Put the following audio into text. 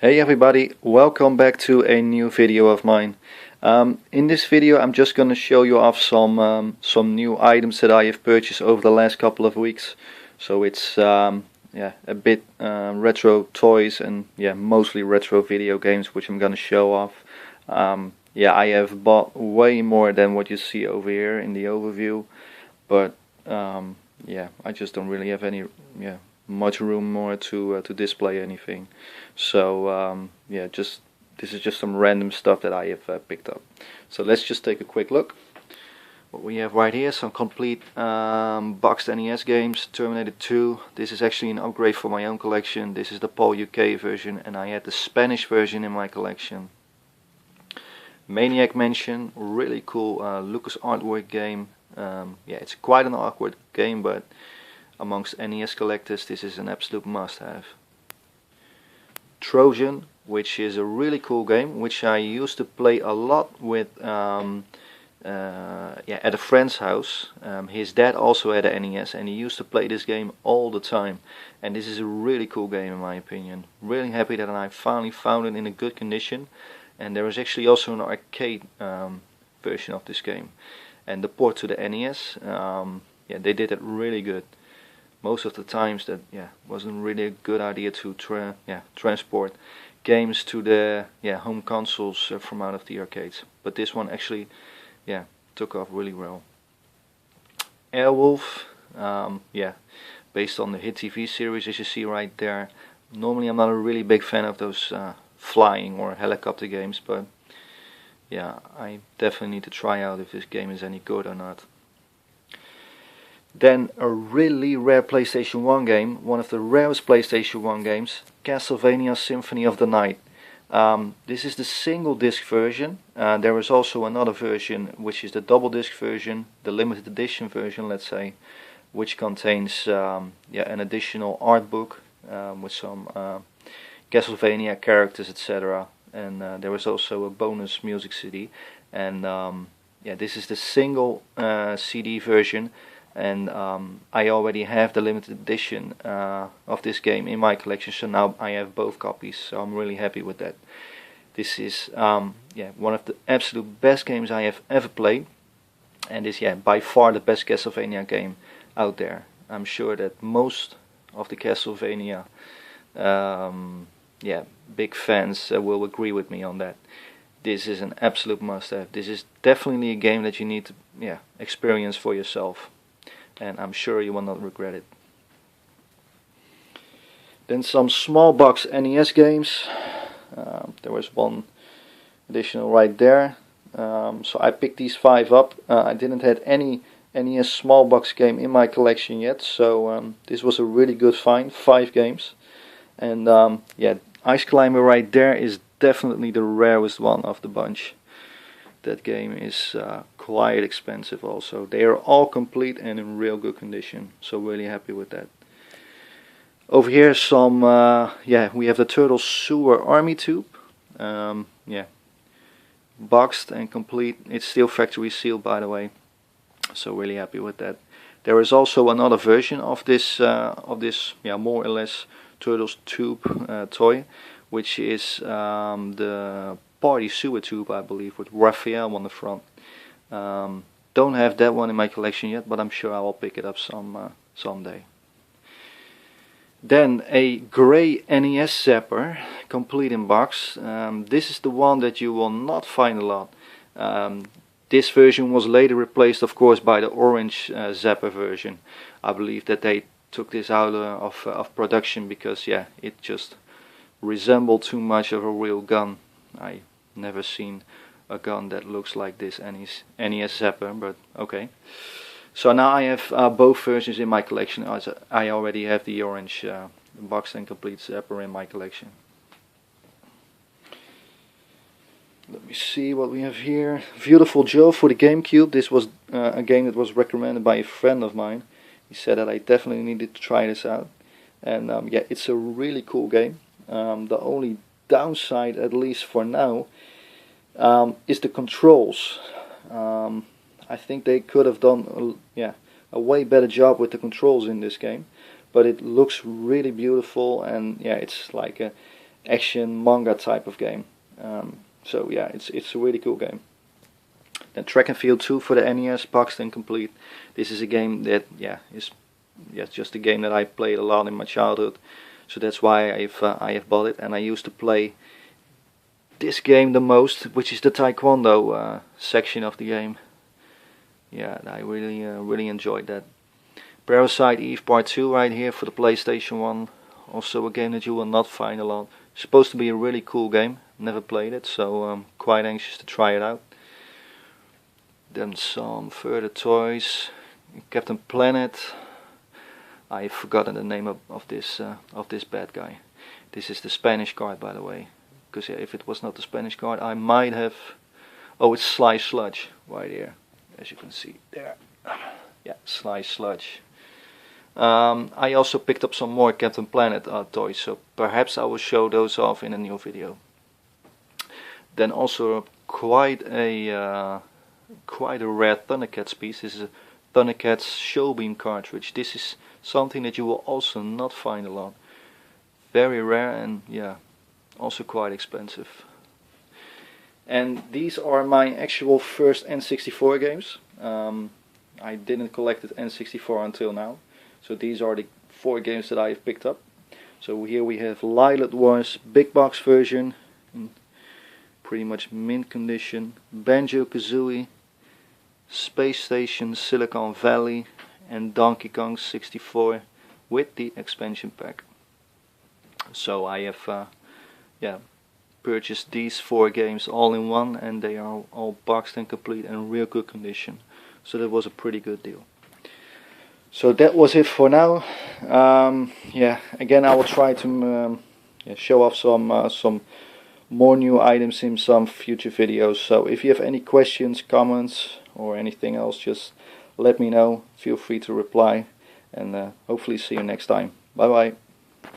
Hey everybody, welcome back to a new video of mine. In this video I'm just going to show you off some new items that I have purchased over the last couple of weeks. So it's a bit retro toys and mostly retro video games which I'm going to show off. I have bought way more than what you see over here in the overview, but I just don't really have any much room more to display anything. So this is just some random stuff that I have picked up. So let's just take a quick look. What we have right here, some complete boxed NES games. Terminator 2. This is actually an upgrade for my own collection. This is the PAL UK version, and I had the Spanish version in my collection. Maniac Mansion, really cool Lucas artwork game. It's quite an awkward game, but amongst NES collectors this is an absolute must-have. Trojan, which is a really cool game, which I used to play a lot with at a friend's house. His dad also had a NES and he used to play this game all the time, and this is a really cool game in my opinion. Really happy that I finally found it in a good condition, and there is actually also an arcade version of this game, and the port to the NES, they did it really good. Most of the times that wasn't really a good idea to transport games to the home consoles from out of the arcades, but this one actually took off really well. Airwolf, based on the Hit TV series, as you see right there. Normally I'm not a really big fan of those flying or helicopter games, but I definitely need to try out if this game is any good or not. Then a really rare PlayStation 1 game, one of the rarest PlayStation 1 games, Castlevania Symphony of the Night. This is the single disc version. There is also another version, which is the double disc version, the limited edition version, let's say, which contains an additional art book with some Castlevania characters, etc. And there is also a bonus music CD. And this is the single CD version. And I already have the limited edition of this game in my collection, so now I have both copies, so I'm really happy with that. This is one of the absolute best games I have ever played, and is by far the best Castlevania game out there. I'm sure that most of the Castlevania big fans will agree with me on that. This is an absolute must-have. This is definitely a game that you need to experience for yourself, and I'm sure you will not regret it. Then some small box NES games. There was one additional right there. So I picked these 5 up. I didn't have any NES small box game in my collection yet, so this was a really good find. 5 games. And Ice Climber right there is definitely the rarest one of the bunch. That game is quite expensive also. They are all complete and in real good condition, so really happy with that. Over here some we have the Turtle Sewer Army Tube. Boxed and complete. It's still factory sealed, by the way, so really happy with that. There is also another version of this more or less Turtles Tube toy, which is the Party Sewer Tube, I believe, with Raphael on the front. Don't have that one in my collection yet, but I'm sure I will pick it up someday. Then a grey NES Zapper, complete in box. This is the one that you will not find a lot. This version was later replaced, of course, by the orange Zapper version. I believe that they took this out of production because it just resembled too much of a real gun. I never seen a gun that looks like this NES Zapper, but okay. So now I have both versions in my collection, as I already have the orange boxed and complete Zapper in my collection. Let me see what we have here. Beautiful Joe for the GameCube. This was a game that was recommended by a friend of mine. He said that I definitely needed to try this out, and it's a really cool game. The only downside, at least for now, is the controls. I think they could have done a way better job with the controls in this game, but it looks really beautiful, and it's like a action manga type of game. So yeah, it's a really cool game. Then Track and Field 2 for the NES, Boxed and Complete. This is a game that is just a game that I played a lot in my childhood. So that's why I have bought it, and I used to play this game the most, which is the Taekwondo section of the game. Yeah, I really enjoyed that. Parasite Eve Part 2 right here for the PlayStation 1. Also a game that you will not find a lot. Supposed to be a really cool game. Never played it, so I'm quite anxious to try it out. Then some further toys. Captain Planet. I've forgotten the name of this bad guy. This is the Spanish card, by the way. Because if it was not the Spanish card, I might have... Oh, it's Sly Sludge right here, as you can see there. Yeah, Sly Sludge. I also picked up some more Captain Planet toys, so perhaps I will show those off in a new video. Then also quite a rare Thundercats piece. This is a Thundercats Showbeam cartridge. This is something that you will also not find a lot. Very rare, and yeah, also quite expensive. And these are my actual first N64 games. I didn't collect the N64 until now. So these are the 4 games that I have picked up. So here we have Lylat Wars, big box version, in pretty much mint condition. Banjo-Kazooie, Space Station, Silicon Valley, and Donkey Kong 64 with the expansion pack. So I have purchased these 4 games all in one, and they are all boxed and complete and real good condition. So that was a pretty good deal. So that was it for now. Again, I will try to show off some more new items in some future videos. So if you have any questions, comments, or anything else, just let me know. Feel free to reply, and hopefully see you next time. Bye bye.